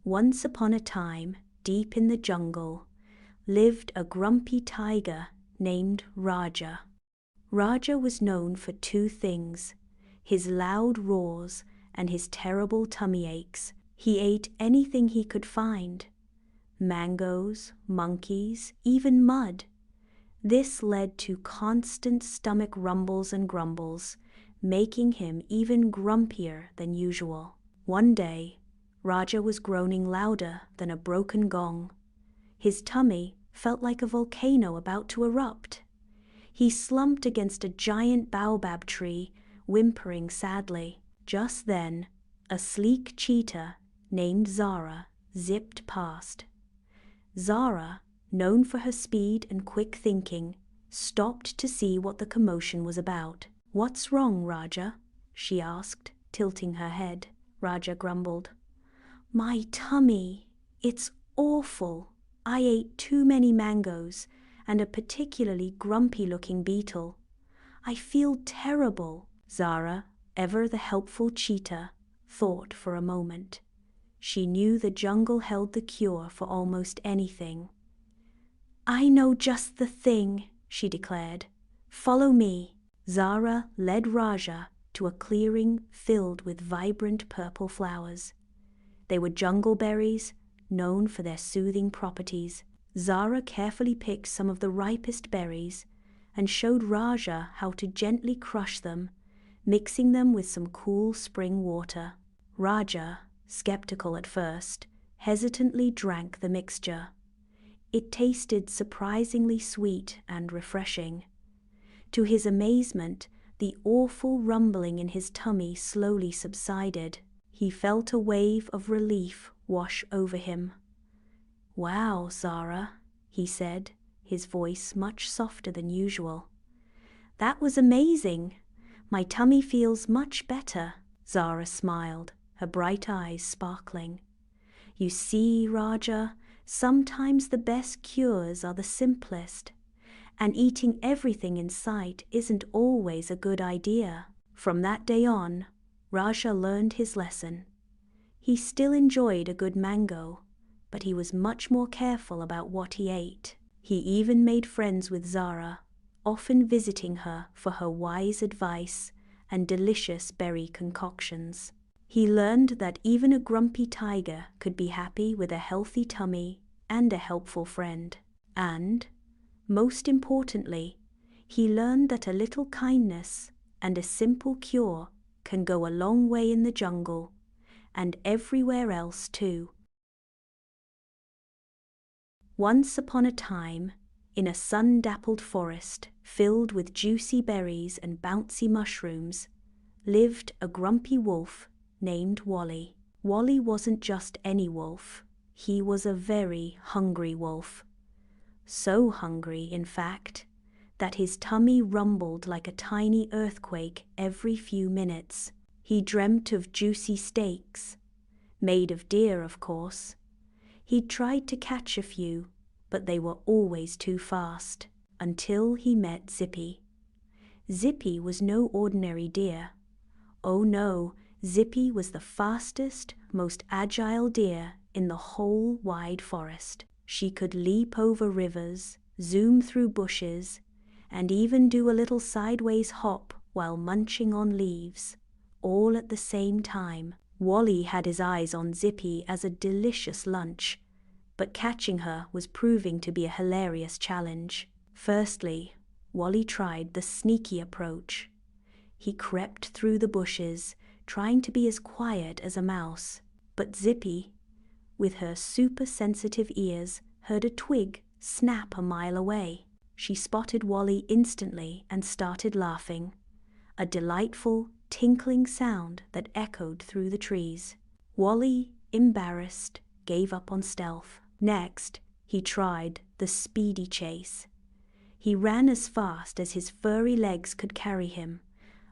Once upon a time, deep in the jungle, lived a grumpy tiger named Raja. Raja was known for two things: his loud roars and his terrible tummy aches. He ate anything he could find: mangoes, monkeys, even mud. This led to constant stomach rumbles and grumbles, making him even grumpier than usual. One day, Raja was groaning louder than a broken gong. His tummy felt like a volcano about to erupt. He slumped against a giant baobab tree, whimpering sadly. Just then, a sleek cheetah named Zara zipped past. Zara, known for her speed and quick thinking, stopped to see what the commotion was about. "What's wrong, Raja?" she asked, tilting her head. Raja grumbled, "My tummy, it's awful. I ate too many mangoes and a particularly grumpy-looking beetle. I feel terrible." Zara, ever the helpful cheetah, thought for a moment. She knew the jungle held the cure for almost anything. "I know just the thing," she declared. "Follow me." Zara led Raja to a clearing filled with vibrant purple flowers. They were jungle berries, known for their soothing properties. Zara carefully picked some of the ripest berries and showed Raja how to gently crush them, mixing them with some cool spring water. Raja, skeptical at first, hesitantly drank the mixture. It tasted surprisingly sweet and refreshing. To his amazement, the awful rumbling in his tummy slowly subsided. He felt a wave of relief wash over him. "Wow, Zara," he said, his voice much softer than usual. "That was amazing. My tummy feels much better." Zara smiled, her bright eyes sparkling. "You see, Raja, sometimes the best cures are the simplest, and eating everything in sight isn't always a good idea." From that day on, Raja learned his lesson. He still enjoyed a good mango, but he was much more careful about what he ate. He even made friends with Zara, often visiting her for her wise advice and delicious berry concoctions. He learned that even a grumpy tiger could be happy with a healthy tummy and a helpful friend. And, most importantly, he learned that a little kindness and a simple cure can go a long way in the jungle, and everywhere else too. Once upon a time, in a sun-dappled forest filled with juicy berries and bouncy mushrooms, lived a grumpy wolf named Wally. Wally wasn't just any wolf. He was a very hungry wolf. So hungry, in fact, that his tummy rumbled like a tiny earthquake every few minutes. He dreamt of juicy steaks, made of deer, of course. He'd tried to catch a few, but they were always too fast, until he met Zippy. Zippy was no ordinary deer. Oh no, Zippy was the fastest, most agile deer in the whole wide forest. She could leap over rivers, zoom through bushes, and even do a little sideways hop while munching on leaves, all at the same time. Wally had his eyes on Zippy as a delicious lunch, but catching her was proving to be a hilarious challenge. Firstly, Wally tried the sneaky approach. He crept through the bushes, trying to be as quiet as a mouse. But Zippy, with her super-sensitive ears, heard a twig snap a mile away. She spotted Wally instantly and started laughing, a delightful, tinkling sound that echoed through the trees. Wally, embarrassed, gave up on stealth. Next, he tried the speedy chase. He ran as fast as his furry legs could carry him,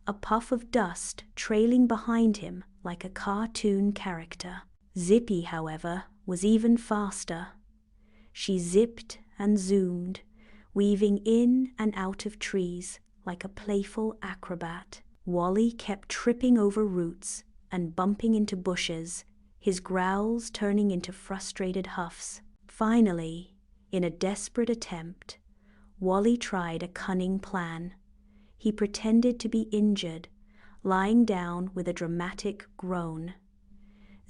a puff of dust trailing behind him like a cartoon character. Zippy, however, was even faster. She zipped and zoomed, weaving in and out of trees like a playful acrobat. Wally kept tripping over roots and bumping into bushes, his growls turning into frustrated huffs. Finally, in a desperate attempt, Wally tried a cunning plan. He pretended to be injured, lying down with a dramatic groan.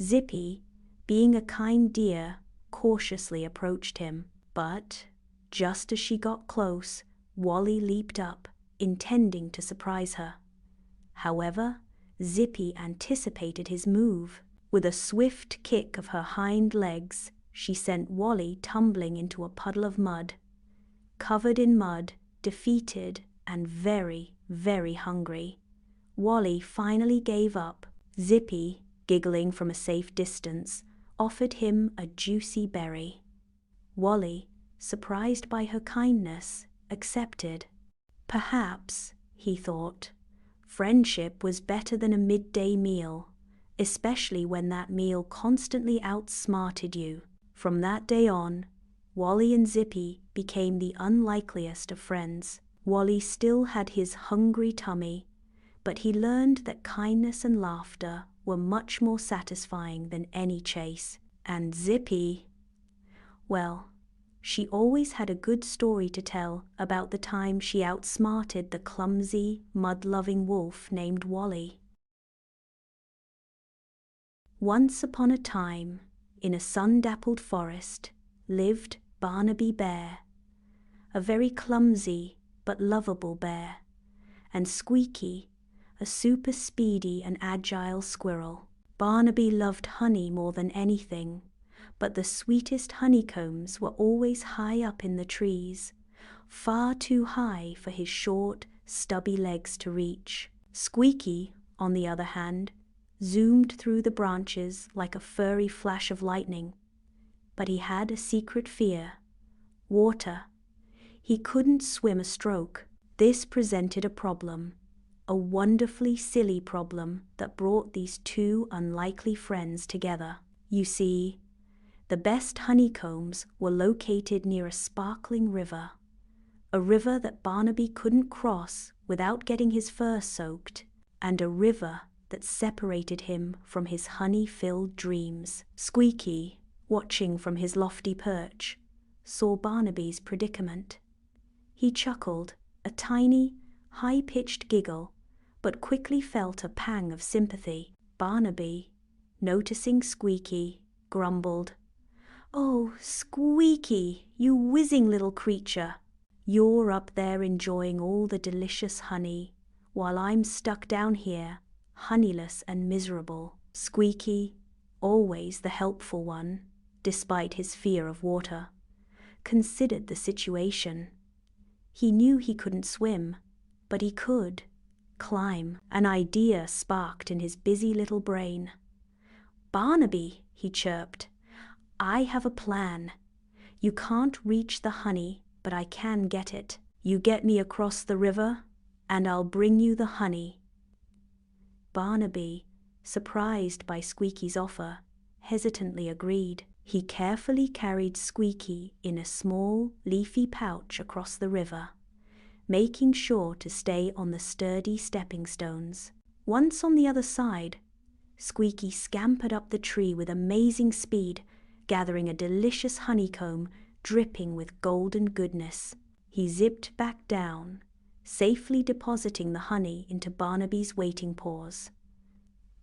Zippy, being a kind dear, cautiously approached him, but just as she got close, Wally leaped up, intending to surprise her. However, Zippy anticipated his move. With a swift kick of her hind legs, she sent Wally tumbling into a puddle of mud. Covered in mud, defeated, and very, very hungry, Wally finally gave up. Zippy, giggling from a safe distance, offered him a juicy berry. Wally, surprised by her kindness, accepted. Perhaps, he thought, friendship was better than a midday meal, especially when that meal constantly outsmarted you. From that day on, Wally and Zippy became the unlikeliest of friends. Wally still had his hungry tummy, but he learned that kindness and laughter were much more satisfying than any chase. And Zippy, well, she always had a good story to tell about the time she outsmarted the clumsy, mud-loving wolf named Wally. Once upon a time, in a sun-dappled forest, lived Barnaby Bear, a very clumsy but lovable bear, and Squeaky, a super speedy and agile squirrel. Barnaby loved honey more than anything, but the sweetest honeycombs were always high up in the trees, far too high for his short, stubby legs to reach. Squeaky, on the other hand, zoomed through the branches like a furry flash of lightning. But he had a secret fear: water. He couldn't swim a stroke. This presented a problem, a wonderfully silly problem that brought these two unlikely friends together. You see, the best honeycombs were located near a sparkling river, a river that Barnaby couldn't cross without getting his fur soaked, and a river that separated him from his honey-filled dreams. Squeaky, watching from his lofty perch, saw Barnaby's predicament. He chuckled, a tiny, high-pitched giggle, but quickly felt a pang of sympathy. Barnaby, noticing Squeaky, grumbled, "Oh, Squeaky, you whizzing little creature! You're up there enjoying all the delicious honey, while I'm stuck down here, honeyless and miserable." Squeaky, always the helpful one, despite his fear of water, considered the situation. He knew he couldn't swim, but he could climb. An idea sparked in his busy little brain. "Barnaby," he chirped, "I have a plan. You can't reach the honey, but I can get it. You get me across the river, and I'll bring you the honey." Barnaby, surprised by Squeaky's offer, hesitantly agreed. He carefully carried Squeaky in a small, leafy pouch across the river, making sure to stay on the sturdy stepping stones. Once on the other side, Squeaky scampered up the tree with amazing speed, gathering a delicious honeycomb dripping with golden goodness. He zipped back down, safely depositing the honey into Barnaby's waiting paws.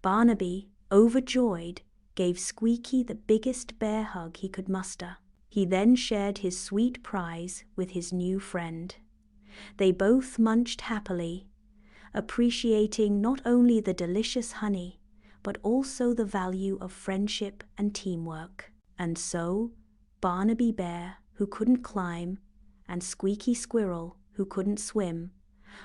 Barnaby, overjoyed, gave Squeaky the biggest bear hug he could muster. He then shared his sweet prize with his new friend. They both munched happily, appreciating not only the delicious honey, but also the value of friendship and teamwork. And so, Barnaby Bear, who couldn't climb, and Squeaky Squirrel, who couldn't swim,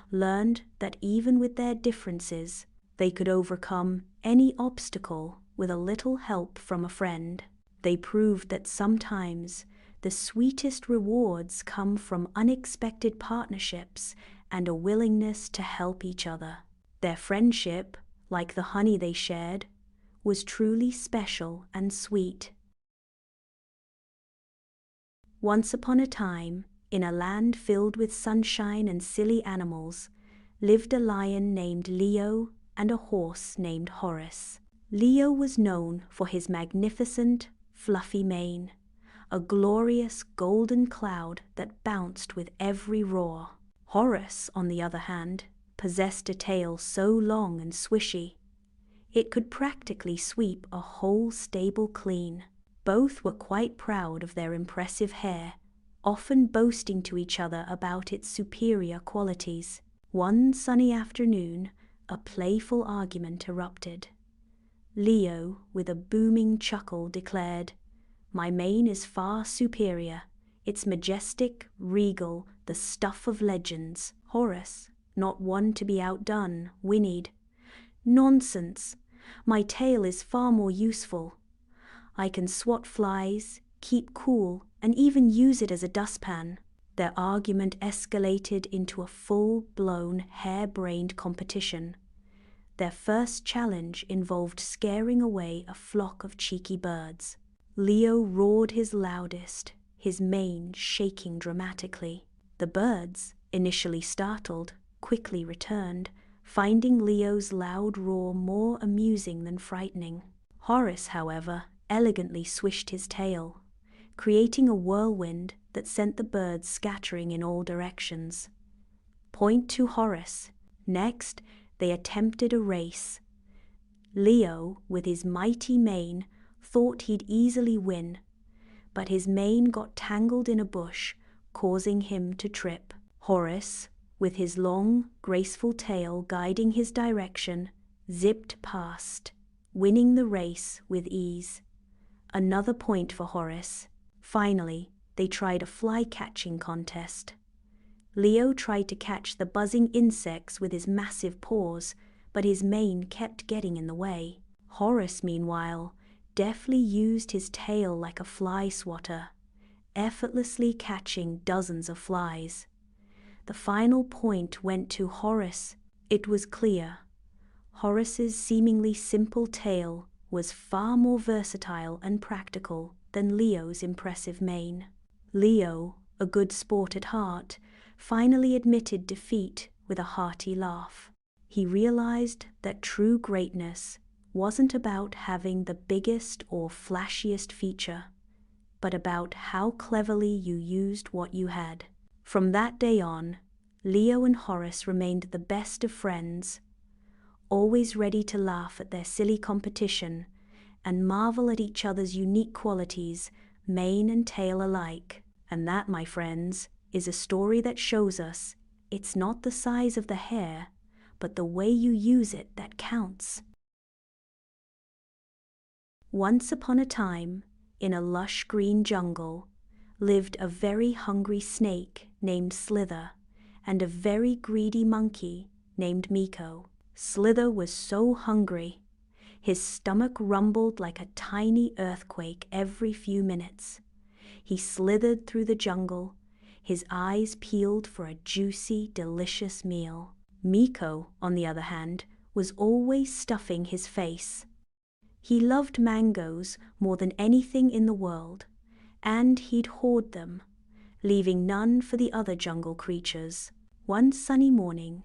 learned that even with their differences, they could overcome any obstacle with a little help from a friend. They proved that sometimes the sweetest rewards come from unexpected partnerships and a willingness to help each other. Their friendship, like the honey they shared, was truly special and sweet. Once upon a time, in a land filled with sunshine and silly animals, lived a lion named Leo and a horse named Horace. Leo was known for his magnificent, fluffy mane, a glorious golden cloud that bounced with every roar. Horace, on the other hand, possessed a tail so long and swishy, it could practically sweep a whole stable clean. Both were quite proud of their impressive hair, often boasting to each other about its superior qualities. One sunny afternoon, a playful argument erupted. Leo, with a booming chuckle, declared, "My mane is far superior. It's majestic, regal, the stuff of legends." Horace, not one to be outdone, whinnied, "Nonsense! My tail is far more useful. I can swat flies, keep cool, and even use it as a dustpan." Their argument escalated into a full-blown, hair-brained competition. Their first challenge involved scaring away a flock of cheeky birds. Leo roared his loudest, his mane shaking dramatically. The birds, initially startled, quickly returned, finding Leo's loud roar more amusing than frightening. Horace, however, elegantly swished his tail, creating a whirlwind that sent the birds scattering in all directions. Point to Horace. Next, they attempted a race. Leo, with his mighty mane, thought he'd easily win, but his mane got tangled in a bush, causing him to trip. Horace, with his long, graceful tail guiding his direction, zipped past, winning the race with ease. Another point for Horace. Finally, they tried a fly-catching contest. Leo tried to catch the buzzing insects with his massive paws, but his mane kept getting in the way. Horace, meanwhile, deftly used his tail like a fly swatter, effortlessly catching dozens of flies. The final point went to Horace. It was clear. Horace's seemingly simple tail was far more versatile and practical than Leo's impressive mane. Leo, a good sport at heart, finally admitted defeat with a hearty laugh. He realized that true greatness wasn't about having the biggest or flashiest feature, but about how cleverly you used what you had. From that day on, Leo and Horace remained the best of friends, always ready to laugh at their silly competition and marvel at each other's unique qualities, mane and tail alike. And that, my friends, is a story that shows us it's not the size of the hair, but the way you use it that counts. Once upon a time, in a lush green jungle, lived a very hungry snake named Slither and a very greedy monkey named Miko. Slither was so hungry. His stomach rumbled like a tiny earthquake every few minutes. He slithered through the jungle, his eyes peeled for a juicy, delicious meal. Miko, on the other hand, was always stuffing his face. He loved mangoes more than anything in the world, and he'd hoard them, leaving none for the other jungle creatures. One sunny morning,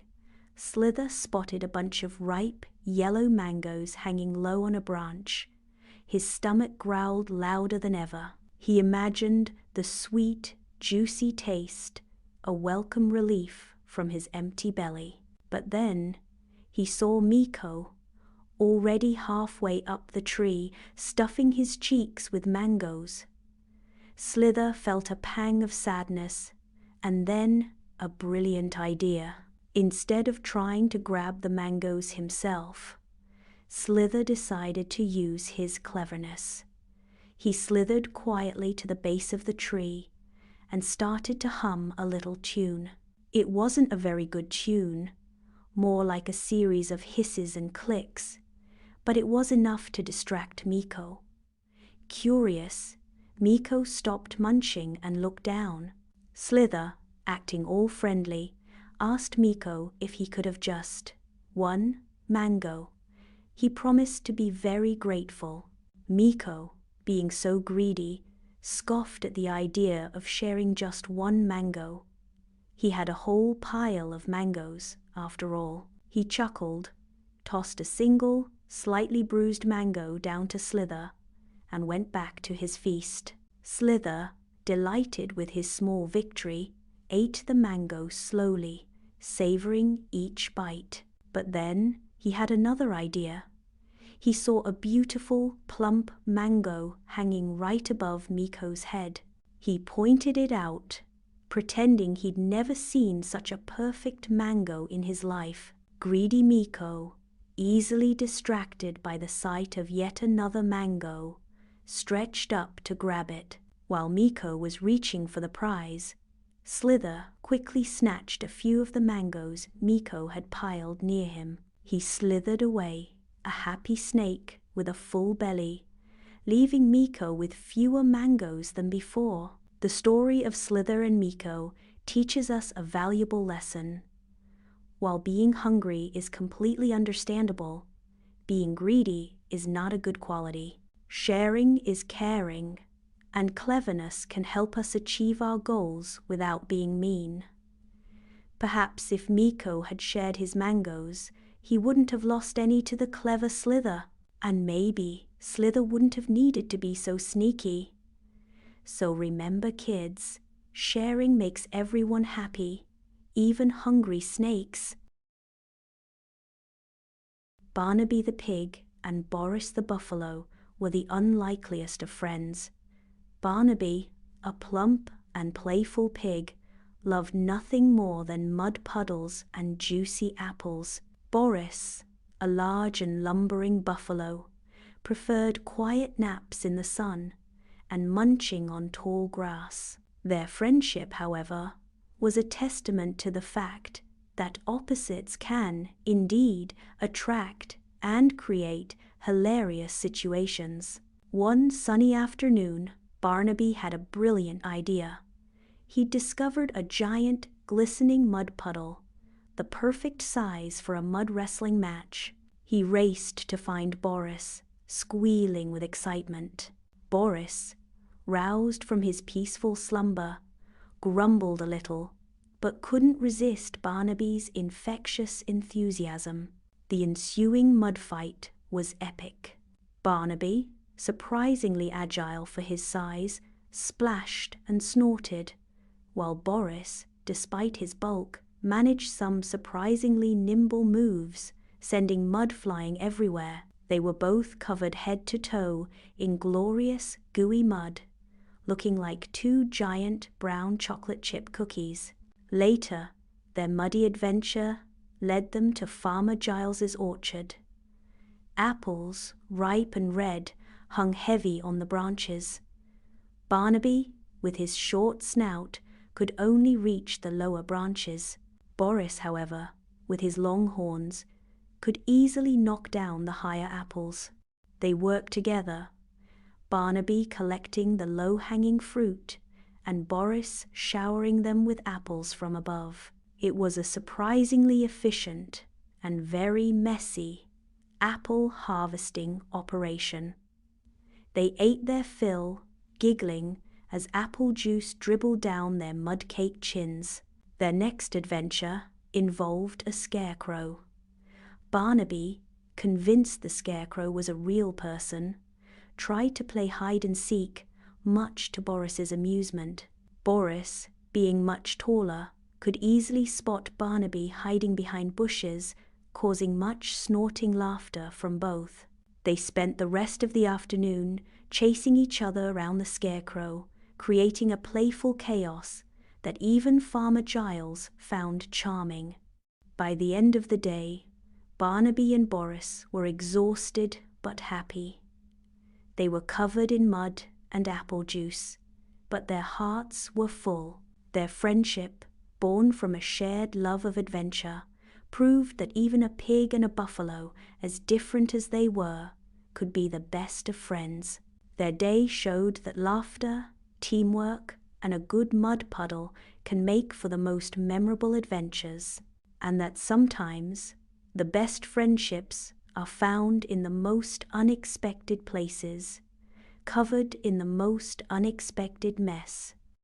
Slither spotted a bunch of ripe, yellow mangoes hanging low on a branch. His stomach growled louder than ever. He imagined the sweet, juicy taste, a welcome relief from his empty belly. But then he saw Miko, already halfway up the tree, stuffing his cheeks with mangoes. Slither felt a pang of sadness, and then a brilliant idea. Instead of trying to grab the mangoes himself, Slither decided to use his cleverness. He slithered quietly to the base of the tree and started to hum a little tune. It wasn't a very good tune, more like a series of hisses and clicks, but it was enough to distract Miko. Curious, Miko stopped munching and looked down. Slither, acting all friendly, asked Miko if he could have just one mango. He promised to be very grateful. Miko, being so greedy, scoffed at the idea of sharing just one mango. He had a whole pile of mangoes, after all. He chuckled, tossed a single, slightly bruised mango down to Slither and went back to his feast. Slither, delighted with his small victory, ate the mango slowly, savoring each bite. But then he had another idea. He saw a beautiful, plump mango hanging right above Miko's head. He pointed it out, pretending he'd never seen such a perfect mango in his life. Greedy Miko, easily distracted by the sight of yet another mango, stretched up to grab it. While Miko was reaching for the prize, Slither quickly snatched a few of the mangoes Miko had piled near him. He slithered away, a happy snake with a full belly, leaving Miko with fewer mangoes than before. The story of Slither and Miko teaches us a valuable lesson. While being hungry is completely understandable, being greedy is not a good quality. Sharing is caring, and cleverness can help us achieve our goals without being mean. Perhaps if Miko had shared his mangoes, he wouldn't have lost any to the clever Slither, and maybe Slither wouldn't have needed to be so sneaky. So remember, kids, sharing makes everyone happy, even hungry snakes. Barnaby the pig and Boris the buffalo were the unlikeliest of friends. Barnaby, a plump and playful pig, loved nothing more than mud puddles and juicy apples. Boris, a large and lumbering buffalo, preferred quiet naps in the sun and munching on tall grass. Their friendship, however, was a testament to the fact that opposites can, indeed, attract and create hilarious situations. One sunny afternoon, Barnaby had a brilliant idea. He'd discovered a giant, glistening mud puddle, the perfect size for a mud wrestling match. He raced to find Boris, squealing with excitement. Boris, roused from his peaceful slumber, grumbled a little, but couldn't resist Barnaby's infectious enthusiasm. The ensuing mud fight was epic. Barnaby, surprisingly agile for his size, splashed and snorted, while Boris, despite his bulk, managed some surprisingly nimble moves, sending mud flying everywhere. They were both covered head to toe in glorious, gooey mud, looking like two giant brown chocolate chip cookies. Later, their muddy adventure led them to Farmer Giles's orchard. Apples, ripe and red, hung heavy on the branches. Barnaby, with his short snout, could only reach the lower branches. Boris, however, with his long horns, could easily knock down the higher apples. They worked together, Barnaby collecting the low-hanging fruit and Boris showering them with apples from above. It was a surprisingly efficient and very messy apple harvesting operation. They ate their fill, giggling as apple juice dribbled down their mud-caked chins. Their next adventure involved a scarecrow. Barnaby, convinced the scarecrow was a real person, tried to play hide-and-seek, much to Boris's amusement. Boris, being much taller, could easily spot Barnaby hiding behind bushes, causing much snorting laughter from both. They spent the rest of the afternoon chasing each other around the scarecrow, creating a playful chaos that even Farmer Giles found charming. By the end of the day, Barnaby and Boris were exhausted but happy. They were covered in mud and apple juice, but their hearts were full. Their friendship, born from a shared love of adventure, proved that even a pig and a buffalo, as different as they were, could be the best of friends. Their day showed that laughter, teamwork, and a good mud puddle can make for the most memorable adventures, and that sometimes the best friendships are found in the most unexpected places, covered in the most unexpected mess.